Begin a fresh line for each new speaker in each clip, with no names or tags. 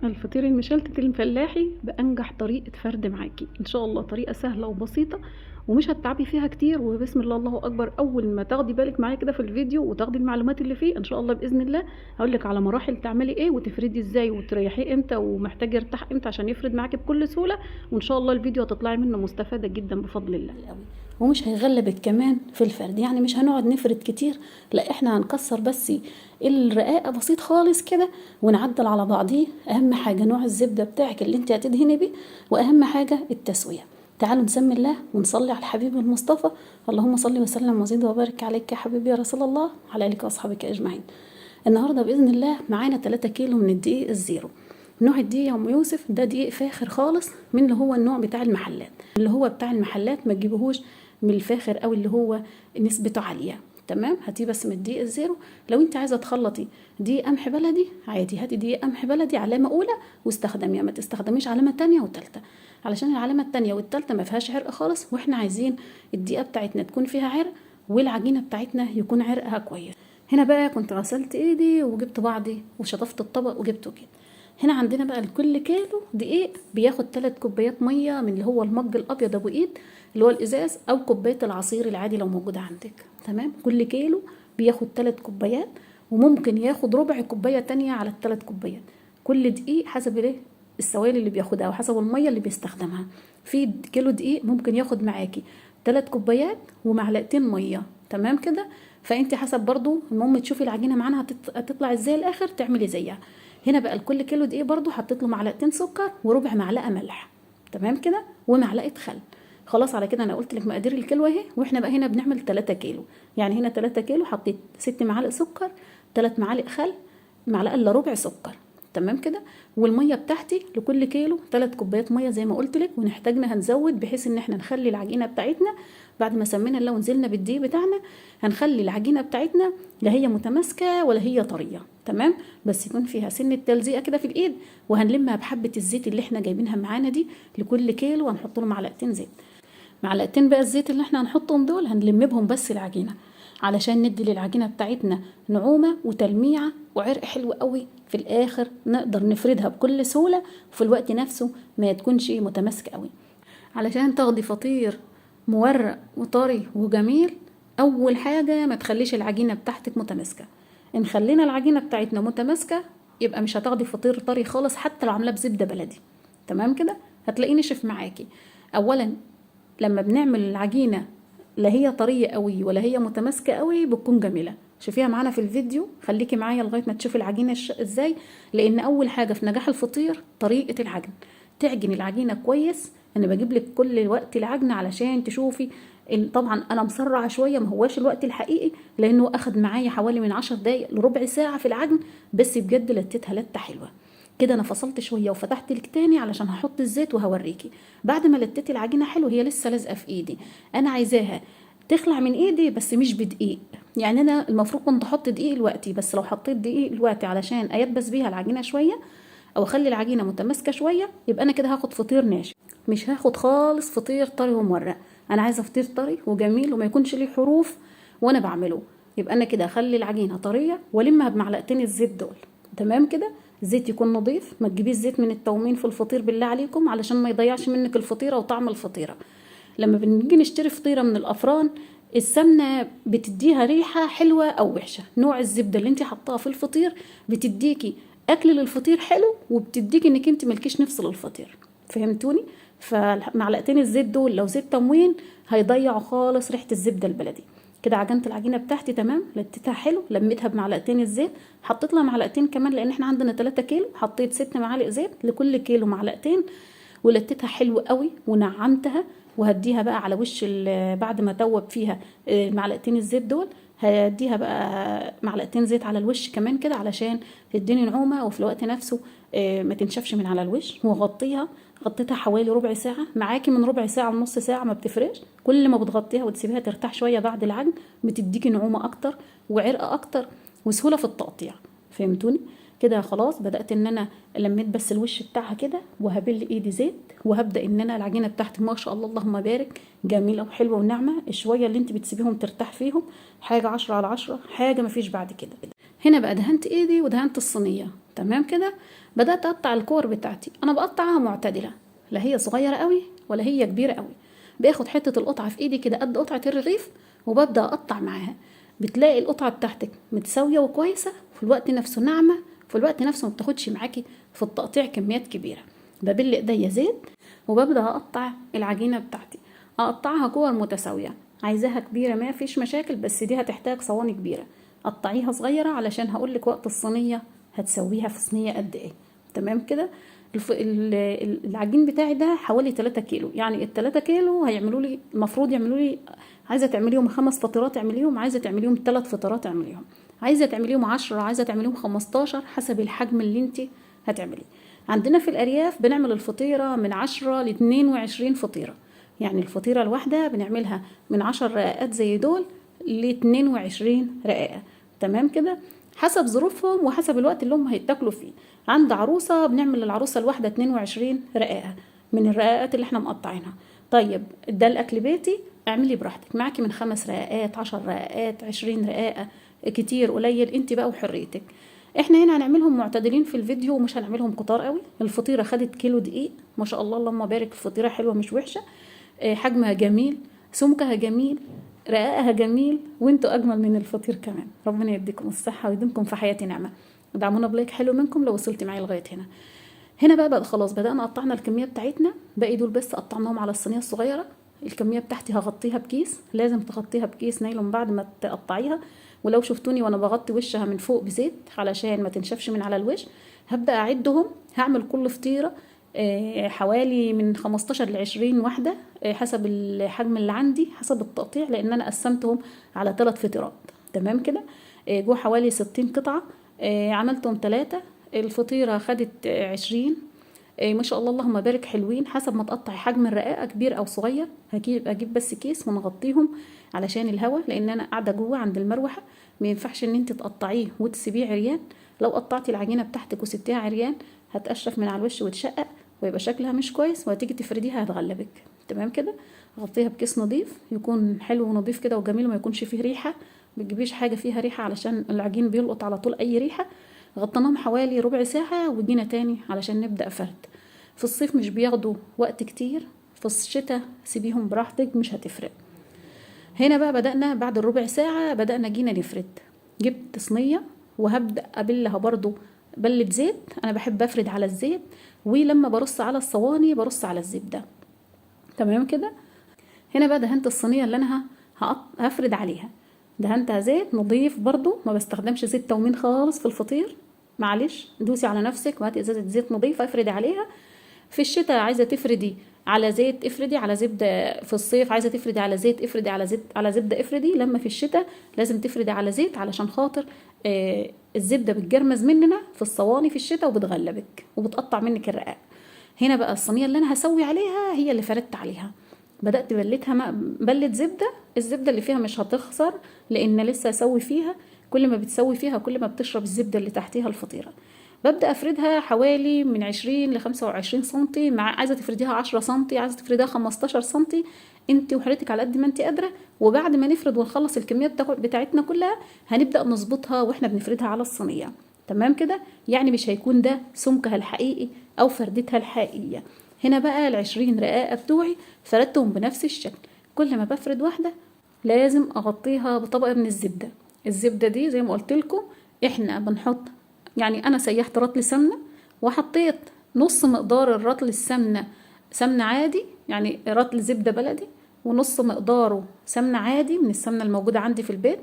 الفطير المشلتت الفلاحي بأنجح طريقة فرد معاكي ان شاء الله. طريقة سهلة وبسيطة ومش هتتعبي فيها كتير، وبسم الله الله اكبر. اول ما تاخدي بالك معايا كده في الفيديو وتاخدي المعلومات اللي فيه ان شاء الله باذن الله هقولك على مراحل تعملي ايه وتفردي ازاي وتريحيه امتى ومحتاج يرتاح امتى عشان يفرد معاكي بكل سهولة. وان شاء الله الفيديو هتطلعي منه مستفادة جدا بفضل الله.
قوي ومش هيغلبك كمان في الفرد، يعني مش هنقعد نفرد كتير، لا احنا هنكسر بس الرقاقه بسيط خالص كده ونعدل على بعضيه. اهم حاجه نوع الزبده بتاعك اللي انت هتدهني بيه، واهم حاجه التسويه. تعالوا نسمي الله ونصلي على الحبيب المصطفى. اللهم صل وسلم وزد وبارك عليك يا حبيبي يا رسول الله وعلى اليك واصحابك اجمعين. النهارده باذن الله معانا 3 كيلو من الدقيق الزيرو. نوع الدقيق يا ام يوسف ده دقيق فاخر خالص، من اللي هو النوع بتاع المحلات. اللي هو بتاع المحلات ما تجيبوهوش من الفاخر او اللي هو نسبته عاليه. تمام، هاتيه بس من الدقيق الزيرو. لو انت عايزه تخلطي دقيق قمح بلدي عادي، هاتي دقيق قمح بلدي علامه اولى واستخدميها، ما تستخدميش علامه تانية وتالتة، علشان العلامه التانية والتالتة ما فيهاش عرق خالص، واحنا عايزين الدقيقه بتاعتنا تكون فيها عرق والعجينه بتاعتنا يكون عرقها كويس. هنا بقى كنت غسلت ايدي وجبت بعضي وشطفت الطبق وجبته كده. هنا عندنا بقى لكل كيلو دقيق بياخد 3 كوبايات ميه من اللي هو المج الابيض ابو ايد اللي هو الازاز، او كوبايه العصير العادي لو موجود عندك. تمام، كل كيلو بياخد 3 كوبايات، وممكن ياخد ربع كوبايه تانية على ال3 كوبايات. كل دقيق حسب الايه السوائل اللي بياخدها وحسب الميه اللي بيستخدمها. في كيلو دقيق ممكن ياخد معاكي 3 كوبايات ومعلقتين ميه. تمام كده، فانت حسب برضو. المهم تشوفي العجينه معانا هتطلع ازاي الاخر تعملي زيها. هنا بقى لكل كيلو دقيق برضو حطيت له معلقتين سكر وربع معلقه ملح. تمام كده، ومعلقه خل. خلاص على كده انا قلت لك مقادير الكيلو اهي. واحنا بقى هنا بنعمل 3 كيلو، يعني هنا 3 كيلو حطيت 6 معالق سكر، 3 معالق خل، معلقه الا ربع سكر. تمام كده، والميه بتاعتي لكل كيلو 3 كوبايات ميه زي ما قلت لك، ونحتاجنا هنزود بحيث ان احنا نخلي العجينه بتاعتنا بعد ما سمينا الله ونزلنا بالدقيق بتاعنا هنخلي العجينه بتاعتنا لا هي متماسكه ولا هي طريه. تمام، بس يكون فيها سنه تلزيقه كده في الايد. وهنلمها بحبه الزيت اللي احنا جايبينها معانا دي لكل كيلو، هنحط له معلقتين زيت. معلقتين بقى الزيت اللي احنا هنحطهم دول هنلم بهم بس العجينه، علشان ندي للعجينه بتاعتنا نعومه وتلميعه وعرق حلو قوي في الاخر، نقدر نفردها بكل سهوله وفي الوقت نفسه ما تكونش متماسكه قوي. علشان تاخدي فطير مورق وطري وجميل، اول حاجه ما تخليش العجينه بتاعتك متماسكه. ان خلينا العجينه بتاعتنا متماسكه يبقى مش هتاخدي فطير طري خالص حتى لو عاملاه بزبده بلدي. تمام كده، هتلاقيه نشف معاكي. اولا لما بنعمل العجينه لا هي طريه قوي ولا هي متماسكه قوي بتكون جميله. شوفيها معانا في الفيديو، خليكي معايا لغايه ما تشوفي العجينه ازاي. لان اول حاجه في نجاح الفطير طريقه العجن. تعجن العجينه كويس. انا بجيب لك كل وقت العجن علشان تشوفي. طبعا انا مسرعه شويه، ما هواش الوقت الحقيقي لانه اخد معايا حوالي من 10 دقايق لربع ساعه في العجن، بس بجد لتتها لته حلوه كده. انا فصلت شويه وفتحت لك تاني علشان هحط الزيت وهوريكي. بعد ما لتيت العجينه حلو هي لسه لازقه في ايدي، انا عايزاها تخلع من ايدي بس مش بدقيق. يعني انا المفروض كنت احط دقيق دلوقتي، بس لو حطيت دقيق دلوقتي علشان ايبس بيها العجينه شويه او اخلي العجينه متماسكه شويه يبقى انا كده هاخد فطير ناشف، مش هاخد خالص فطير طري ومورق. انا عايزه فطير طري وجميل وما يكونش ليه حروف وانا بعمله. يبقى انا كده اخلي العجينه طريه والمها بمعلقتين الزيت دول. تمام كده، الزيت يكون نظيف، ما تجيبيش زيت من التومين في الفطير بالله عليكم علشان ما يضيعش منك الفطيره وطعم الفطيره. لما بنيجي نشتري فطيره من الافران السمنه بتديها ريحه حلوه او وحشه. نوع الزبده اللي انت حطاها في الفطير بتديكي اكل للفطير حلو وبتديكي انك انت ملكيش نفس للفطير. فهمتوني؟ فمعلقتين الزيت دول لو زيت تموين هيضيعوا خالص ريحه الزبده البلدي. كده عجنت العجينه بتاعتي تمام، لتتها حلو، لميتها بمعلقتين الزيت، حطيت لها معلقتين كمان لان احنا عندنا 3 كيلو، حطيت 6 معالق زيت لكل كيلو معلقتين، ولتتها حلو قوي ونعمتها. وهديها بقى على وش بعد ما توب فيها معلقتين الزيت دول، هديها بقى معلقتين زيت على الوش كمان كده علشان تديني نعومه وفي الوقت نفسه ما تنشفش من على الوش. وغطيها، غطيتها حوالي ربع ساعه، معاكي من ربع ساعه لنص ساعه ما بتفرقش. كل ما بتغطيها وتسيبيها ترتاح شويه بعد العجن بتديكي نعومه اكتر وعرق اكتر وسهوله في التقطيع. فهمتوني؟ كده خلاص بدات ان انا لميت بس الوش بتاعها كده وهبل ايدي زيت، وهبدا ان انا العجينه بتاعتي ما شاء الله اللهم بارك جميله وحلوه وناعمه. الشويه اللي انت بتسيبيهم ترتاح فيهم حاجه 10 على 10، حاجه مفيش بعد كده. هنا بقى دهنت ايدي ودهنت الصينيه. تمام كده. بدأت اقطع الكور بتاعتي، انا بقطعها معتدلة، لا هي صغيرة قوي ولا هي كبيرة قوي. باخد حتة القطعة في ايدي كده قد قطعة الرغيف وببدأ اقطع معاها. بتلاقي القطعة بتاعتك متساوية وكويسة، في الوقت نفسه ناعمة، في الوقت نفسه ما بتاخدش معاكي في التقطيع كميات كبيرة. ببل ايديا زيت وببدأ اقطع العجينة بتاعتي، اقطعها كور متساوية. عايزاها كبيرة ما فيش مشاكل، بس دي هتحتاج صواني كبيرة. قطعيها صغيرة علشان هقولك وقت الصينية هتسويها في صينية قد ايه. تمام كده. العجين بتاعي ده حوالي 3 كيلو، يعني ال3 كيلو هيعملوا لي، المفروض يعملوا لي، عايزه تعمليهم 5 فطيرات اعمليهم، عايزه تعمليهم 3 فطيرات اعمليهم، عايزه تعمليهم 10، عايزه تعمليهم 15، حسب الحجم اللي انت هتعمليه. عندنا في الارياف بنعمل الفطيره من 10 ل 22 فطيره، يعني الفطيره الواحده بنعملها من 10 رقات زي دول ل 22 رقاقه. تمام كده. حسب ظروفهم وحسب الوقت اللي هم هيتاكلوا فيه. عند عروسه بنعمل للعروسه الواحده 22 رقاقه من الرقاقات اللي احنا مقطعينها. طيب ده الاكل بيتي، اعملي براحتك، معاكي من 5 رقاقات، 10 رقاقات، 20 رقاقه، كتير قليل انت بقى وحريتك. احنا هنا هنعملهم معتدلين في الفيديو ومش هنعملهم كتار قوي. الفطيره خدت كيلو دقيق، ما شاء الله اللهم بارك، الفطيره حلوه مش وحشه. حجمها جميل، سمكها جميل، رقاقها جميل، وانتوا اجمل من الفطير كمان. ربنا يديكم الصحه ويديمكم في حياتي نعمه. دعمونا بلايك حلو منكم لو وصلت معايا لغايه هنا. هنا بقى خلاص بدأنا قطعنا الكمية بتاعتنا، باقي دول بس قطعناهم على الصينية الصغيرة. الكمية بتاعتي هغطيها بكيس، لازم تغطيها بكيس نايلون بعد ما تقطعيها. ولو شفتوني وانا بغطي وشها من فوق بزيت علشان ما تنشفش من على الوش. هبدأ اعدهم، هعمل كل فطيرة حوالي من 15 ل 20 واحدة، حسب الحجم اللي عندي، حسب التقطيع، لان انا قسمتهم على 3 فطيرات. تمام كده. جوه حوالي 60 قطعة، عملتهم 3. الفطيرة خدت 20. ما شاء الله اللهم بارك، حلوين. حسب ما تقطعي حجم الرقاقة كبير او صغير. اجيب بس كيس ونغطيهم علشان الهواء، لان انا قاعدة جوه عند المروحة، ما ينفعش ان انت تقطعيه وتسيبيه عريان. لو قطعتي العجينة بتاعتك وسبتيها عريان هتقشف من على الوش وتشقق ويبقى شكلها مش كويس، وهتيجي تفرديها هتغلبك. تمام كده. غطيها بكيس نظيف يكون حلو ونظيف كده وجميل، وما يكونش فيه ريحة. ما تجيبيش حاجة فيها ريحة علشان العجين بيلقط على طول اي ريحة. غطيناهم حوالي ربع ساعة وجينا تاني علشان نبدأ فرد. في الصيف مش بياخدوا وقت كتير، في الشتاء سيبيهم براحتك مش هتفرق. هنا بقى بدأنا بعد الربع ساعة، بدأنا جينا نفرد. جبت صينية وهبدأ أبلها برضو بلة زيت، أنا بحب أفرد على الزيت، ولما برص على الصواني برص على الزبدة. تمام كده. هنا بقى دهنت الصينية اللي أنا هفرد عليها، دهنتها زيت نضيف برضو، ما بستخدمش زيت تومين خالص في الفطير. معلش دوسي على نفسك وهاتي ازازة زيت نظيفة افردي عليها. في الشتاء عايزة تفردي على زيت افردي على زبدة، في الصيف عايزة تفردي على زيت افردي على زيت على زبدة افردي. لما في الشتاء لازم تفردي على زيت علشان خاطر الزبدة بتجرمز مننا في الصواني في الشتاء وبتغلبك وبتقطع منك الرقاق. هنا بقى الصينية اللي انا هسوي عليها هي اللي فردت عليها. بدأت بلتها بلة زبدة، الزبدة اللي فيها مش هتخسر لان لسه هسوي فيها. كل ما بتسوي فيها كل ما بتشرب الزبدة اللي تحتيها الفطيرة. ببدأ افردها حوالي من 20 ل 25 سنتي، مع عايزة تفرديها 10 سنتي، عايزة تفرديها 15 سنتي، انت وحرتك على قد ما انت قادرة. وبعد ما نفرد ونخلص الكمية بتاعتنا كلها هنبدأ نظبطها واحنا بنفردها على الصينية. تمام كده. يعني مش هيكون ده سمكها الحقيقي او فردتها الحقيقية. هنا بقى 20 رقاقة بتوعي فردتهم بنفس الشكل. كل ما بفرد واحدة لازم اغطيها بطبقة من الزبدة. الزبدة دي زي ما قلت لكم احنا بنحط، يعني انا سيحت رطل سمنة وحطيت نص مقدار الرطل السمنة سمنة عادي، يعني رطل زبدة بلدي، ونص مقداره سمنة عادي من السمنة الموجودة عندي في البيت،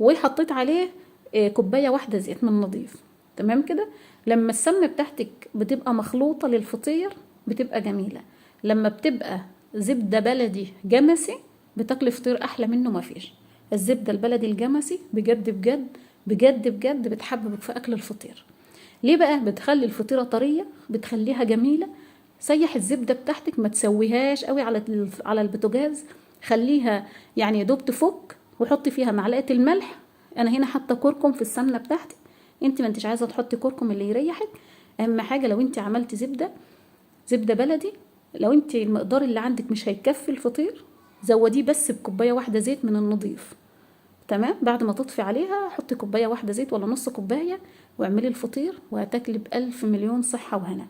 وحطيت عليه كوباية واحدة زيت من نظيف. تمام كده. لما السمنة بتاعتك بتبقى مخلوطة للفطير بتبقى جميلة. لما بتبقى زبدة بلدي جمسي بتاكلي فطير احلى منه مفيش. الزبدة البلدي الجمسي بجد بجد بجد بجد بتحببك في اكل الفطير. ليه بقى؟ بتخلي الفطيرة طرية، بتخليها جميلة. سيح الزبدة بتاعتك، ما تسويهاش قوي على البوتاجاز، خليها يعني دوب تفك، وحطي فيها معلقة الملح. انا هنا حاطه كركم في السمنة بتاعتي، انت ما انتش عايزة تحطي كركم اللي يريحك. اهم حاجة لو انت عملتي زبدة بلدي، لو انت المقدار اللي عندك مش هيكفي الفطير زوديه بس بكوباية واحدة زيت من النظيف. تمام. بعد ما تطفي عليها حطي كوبايه واحده زيت ولا نص كوبايه واعملي الفطير، وهتاكلي بألف مليون صحه وهنا.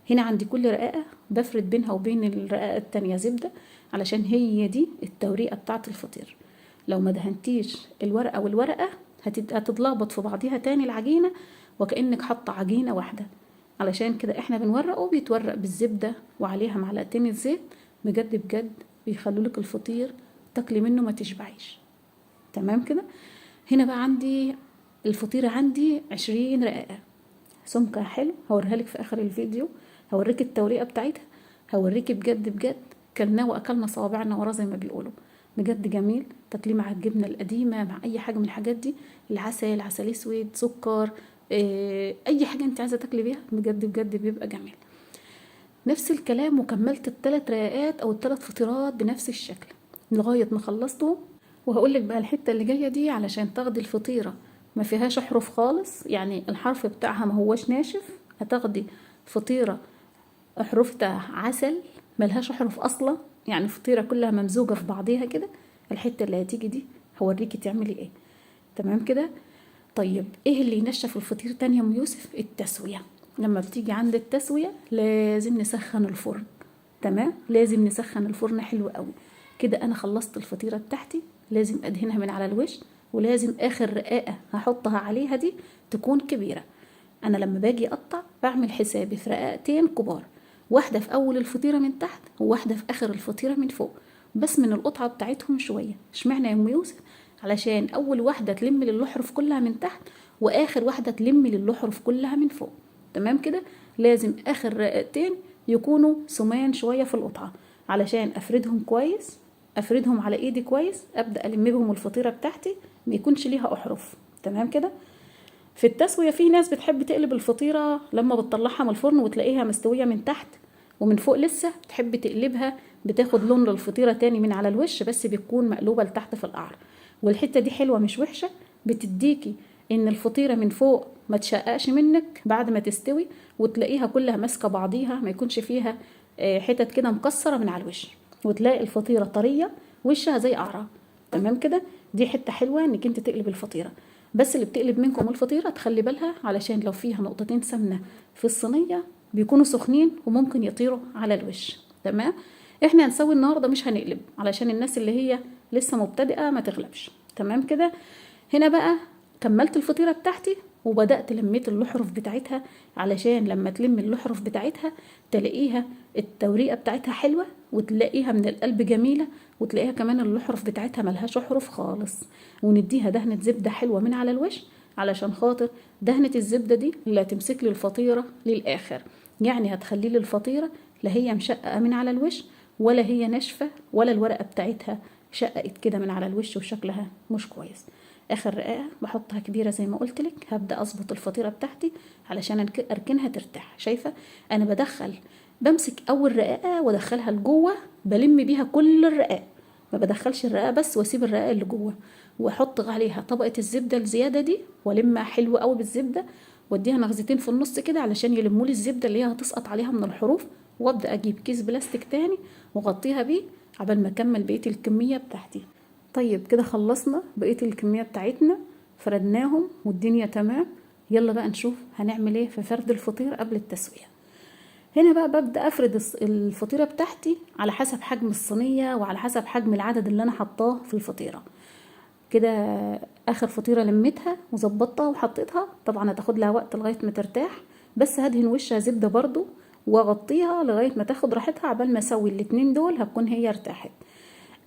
هنا عندي كل رقاقه بفرد بينها وبين الرقاقه التانية زبده، علشان هي دي التوريقه بتاعه الفطير. لو ما دهنتيش الورقه والورقه هتتلخبط في بعضيها تاني العجينه، وكأنك حاطه عجينه واحده. علشان كده احنا بنورقه، بيتورق بالزبده وعليها معلقتين الزيت. بجد بجد بيخلولك الفطير تاكلي منه ما تشبعيش. تمام كده. هنا بقى عندي الفطيرة، عندي 20 رقاقة سمكها حلو، هوريها لك في اخر الفيديو. هوريك التوريقة بتاعتها، هوريك بجد بجد كلناه واكلنا صوابعنا وراه زي ما بيقولوا. بجد جميل، تاكليه مع الجبنة القديمة، مع اي حاجة من الحاجات دي، العسل، عسل اسود، سكر، اي حاجة انت عايزة تاكلي بيها، بجد بجد بيبقى جميل. نفس الكلام، وكملت ال3 رقاقات او ال3 فطيرات بنفس الشكل لغاية ما خلصتهم. وهقولك بقى الحتة اللي جاية دي علشان تاخدي الفطيرة ما فيهاش حروف خالص، يعني الحرف بتاعها ما هوش ناشف. هتاخدي فطيرة حروفتها عسل، ملهاش حروف اصلا، يعني فطيرة كلها ممزوجة في بعضيها كده. الحتة اللي هتيجي دي هوريكي تعملي ايه. تمام كده. طيب ايه اللي ينشف الفطير تاني يا ام يوسف؟ التسوية. لما بتيجي عند التسوية لازم نسخن الفرن. تمام، لازم نسخن الفرن حلو قوي كده. انا خلصت الفطيرة بتاعتي، لازم ادهنها من على الوش، ولازم اخر رقاقة هحطها عليها دي تكون كبيرة. انا لما باجي اقطع بعمل حسابي في رقاقتين كبار، واحدة في اول الفطيرة من تحت وواحدة في اخر الفطيرة من فوق، بس من القطعة بتاعتهم شوية. اشمعنى يا ام يوسف؟ علشان اول واحدة تلم للحرف كلها من تحت، واخر واحدة تلم للحرف كلها من فوق. تمام كده. لازم اخر رقاقتين يكونوا سمان شوية في القطعة، علشان افردهم كويس، افردهم على ايدي كويس، ابدا الم بهم الفطيرة بتاعتي ما يكونش ليها احرف. تمام كده. في التسوية في ناس بتحب تقلب الفطيرة لما بتطلعها من الفرن وتلاقيها مستوية من تحت ومن فوق لسه، بتحب تقلبها بتاخد لون للفطيرة تاني من على الوش، بس بتكون مقلوبة لتحت في القعر. والحتة دي حلوة مش وحشة، بتديكي ان الفطيرة من فوق ما تشققش منك بعد ما تستوي، وتلاقيها كلها ماسكة بعضيها، ما يكونش فيها حتت كده مكسرة من على الوش، وتلاقي الفطيرة طرية وشها زي قعرة. تمام كده. دي حتة حلوة انك انت تقلب الفطيرة. بس اللي بتقلب منكم الفطيرة تخلي بالها، علشان لو فيها نقطتين سمنة في الصينية بيكونوا سخنين وممكن يطيروا على الوش. تمام. احنا هنسوي النهاردة مش هنقلب، علشان الناس اللي هي لسه مبتدئة ما تغلبش. تمام كده. هنا بقى كملت الفطيرة بتاعتي وبدأت لميت اللحرف بتاعتها، علشان لما تلم اللحرف بتاعتها تلاقيها التوريقة بتاعتها حلوة، وتلاقيها من القلب جميلة، وتلاقيها كمان اللحرف بتاعتها ملهاش حروف خالص. ونديها دهنة زبدة حلوة من على الوش، علشان خاطر دهنة الزبدة دي اللي هتمسك لي الفطيرة للآخر، يعني هتخلي لي الفطيرة لا هي مشققة من على الوش ولا هي ناشفة ولا الورقة بتاعتها شققت كده من على الوش وشكلها مش كويس. اخر رقاقه بحطها كبيره زي ما قلت لك. هبدا اظبط الفطيره بتاعتي علشان اركنها ترتاح. شايفه انا بمسك اول رقاقه وادخلها لجوه، بلم بيها كل الرقاق، ما بدخلش الرقاقه بس واسيب الرقاقه اللي جوه، واحط عليها طبقه الزبده الزياده دي والمها حلو قوي بالزبده، واديها نغزتين في النص كده علشان يلموا لي الزبده اللي هي هتسقط عليها من الحروف. وابدا اجيب كيس بلاستيك تاني واغطيها بيه عبال ما اكمل بقيه الكميه بتاعتي. طيب كده خلصنا بقيه الكميه بتاعتنا، فردناهم والدنيا تمام. يلا بقى نشوف هنعمل ايه في فرد الفطير قبل التسويه. هنا بقى ببدا افرد الفطيره بتاعتي على حسب حجم الصينيه وعلى حسب حجم العدد اللي انا حطاه في الفطيره. كده اخر فطيره لميتها وظبطتها وحطيتها، طبعا هتاخد لها وقت لغايه ما ترتاح، بس هدهن وشها زبده برضو واغطيها لغايه ما تاخد راحتها. عبال ما اسوي الاتنين دول هتكون هي ارتاحت.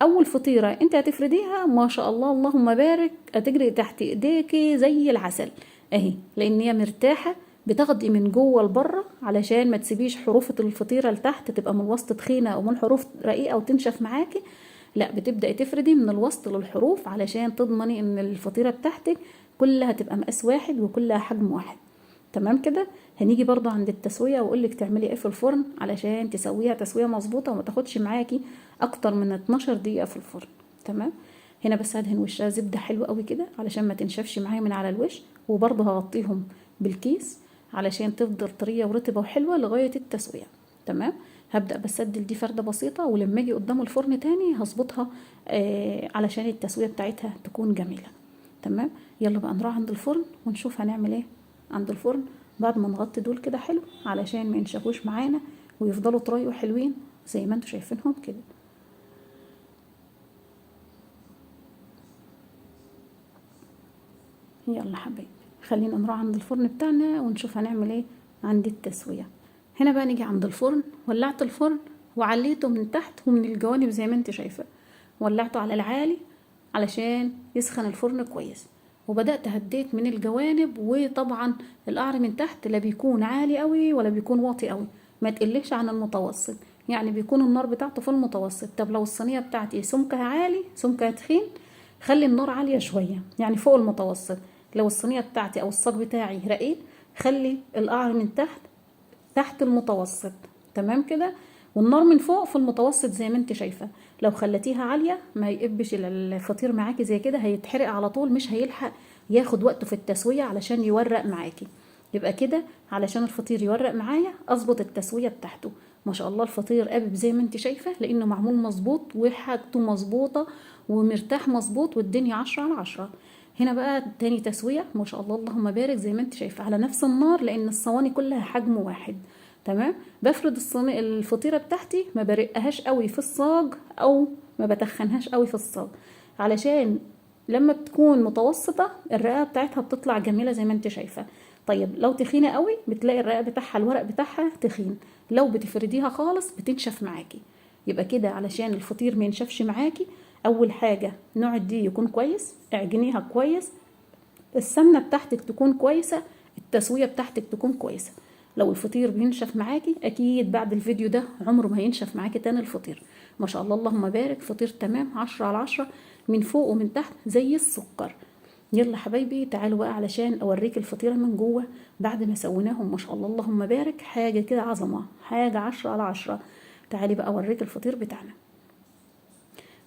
اول فطيره انت هتفرديها ما شاء الله اللهم بارك هتجري تحت ايديكي زي العسل اهي، لان هي مرتاحه، بتاخدي من جوه لبره علشان ما تسيبيش حروف الفطيره لتحت تبقى من الوسط تخينه او من حروف رقيقه وتنشف معاكي. لا، بتبداي تفردي من الوسط للحروف علشان تضمني ان الفطيره بتاعتك كلها تبقى مقاس واحد وكلها حجم واحد. تمام كده. هنيجي برضو عند التسويه واقولك تعملي ايه في الفرن علشان تسويها تسويه مظبوطه وما تاخدش معاكي اكتر من 12 دقيقه في الفرن. تمام. هنا بس هدهن وشها زبده حلوه قوي كده علشان ما تنشفش معايا من على الوش، وبرضو هغطيهم بالكيس علشان تفضل طريه ورطبه وحلوه لغايه التسويه. تمام. هبدا بسدل دي فرده بسيطه، ولما اجي قدام الفرن تاني هظبطها علشان التسويه بتاعتها تكون جميله. تمام. يلا بقى نروح عند الفرن ونشوف هنعمل ايه عند الفرن بعد ما نغطي دول كده حلو علشان ما ينشفوش معانا ويفضلوا طري وحلوين زي ما انتوا شايفينهم كده. يلا حبايبي خلينا نروح عند الفرن بتاعنا ونشوف هنعمل ايه عند التسوية. هنا بقى نيجي عند الفرن، ولعت الفرن وعليته من تحت ومن الجوانب زي ما انت شايفة، ولعته على العالي علشان يسخن الفرن كويس، وبدأت هديت من الجوانب. وطبعا القعر من تحت لا بيكون عالي قوي ولا بيكون واطي قوي، ما تقلش عن المتوسط، يعني بيكون النار بتاعته في المتوسط. طب لو الصينية بتاعتي سمكها عالي سمكها تخين خلي النار عالية شوية يعني فوق المتوسط. لو الصينية بتاعتي او الصاج بتاعي رقيق خلي القعر من تحت المتوسط، تمام كده، والنار من فوق في المتوسط زي ما انت شايفه. لو خلتيها عاليه ما يقبش الفطير معاكي زي كده، هيتحرق على طول، مش هيلحق ياخد وقته في التسويه علشان يورق معاكي. يبقى كده علشان الفطير يورق معايا اظبط التسويه بتاعته. ما شاء الله الفطير قابب زي ما انت شايفه لانه معمول مظبوط وحاجته مظبوطه ومرتاح مظبوط والدنيا 10/10. هنا بقى تاني تسويه ما شاء الله اللهم بارك زي ما انت شايفه على نفس النار لان الصواني كلها حجم واحد، تمام. بفرد الفطيره بتاعتي ما برقهاش قوي في الصاج او ما بتخنهاش قوي في الصاج علشان لما بتكون متوسطه الرقه بتاعتها بتطلع جميله زي ما انت شايفه. طيب لو تخينه قوي بتلاقي الرقه بتاعها الورق بتاعها تخين، لو بتفرديها خالص بتنشف معاكي. يبقى كده علشان الفطير ما ينشفش معاكي اول حاجه نوع دي يكون كويس، اعجنيها كويس، السمنه بتاعتك تكون كويسه، التسويه بتاعتك تكون كويسه. لو الفطير بينشف معاكي اكيد بعد الفيديو ده عمره ما هينشف معاكي تاني الفطير. ما شاء الله اللهم بارك فطير تمام 10/10 من فوق ومن تحت زي السكر. يلا حبايبي تعالوا بقى علشان اوريك الفطيره من جوه بعد ما سويناهم. ما شاء الله اللهم بارك حاجه كده عظمه، حاجه 10/10. تعالي بقى اوريك الفطير بتاعنا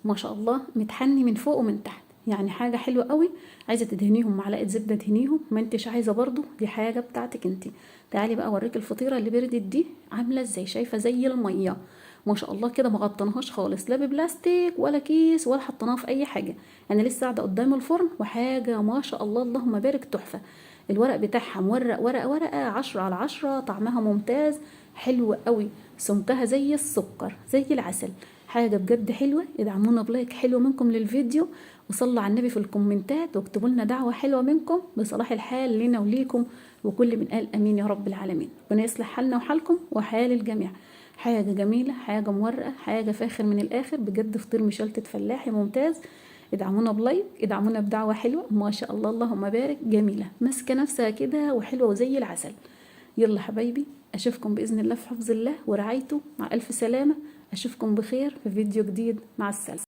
ما شاء الله متحني من فوق ومن تحت، يعني حاجه حلوه قوي. عايزه تدهنيهم معلقه زبده دهنيهم، ما انتش عايزه برضو دي حاجه بتاعتك انت. تعالي بقى اوريك الفطيره اللي بردت دي عامله ازاي، شايفه زي الميه ما شاء الله كده، ما غطيناهاش خالص لا ببلاستيك ولا كيس ولا حطيناها في اي حاجه. انا لسه قاعده قدام الفرن وحاجه ما شاء الله اللهم بارك تحفه. الورق بتاعها مورق ورقه 10/10، طعمها ممتاز حلو قوي، سمكها زي السكر زي العسل، حاجه بجد حلوه. ادعمونا بلايك حلو منكم للفيديو، وصلوا على النبي في الكومنتات واكتبوا لنا دعوه حلوه منكم بصلاح الحال لنا وليكم، وكل من قال امين يا رب العالمين. ربنا يصلح حالنا وحالكم وحال الجميع. حاجه جميله، حاجه مورقه، حاجه فاخر من الاخر بجد، فطير مشلتت فلاحي ممتاز. ادعمونا بلايك، ادعمونا بدعوه حلوه ما شاء الله اللهم بارك، جميله ماسكه نفسها كده وحلوه وزي العسل. يلا حبايبي اشوفكم باذن الله في حفظ الله ورعايته، مع الف سلامه، اشوفكم بخير في فيديو جديد، مع السلامه.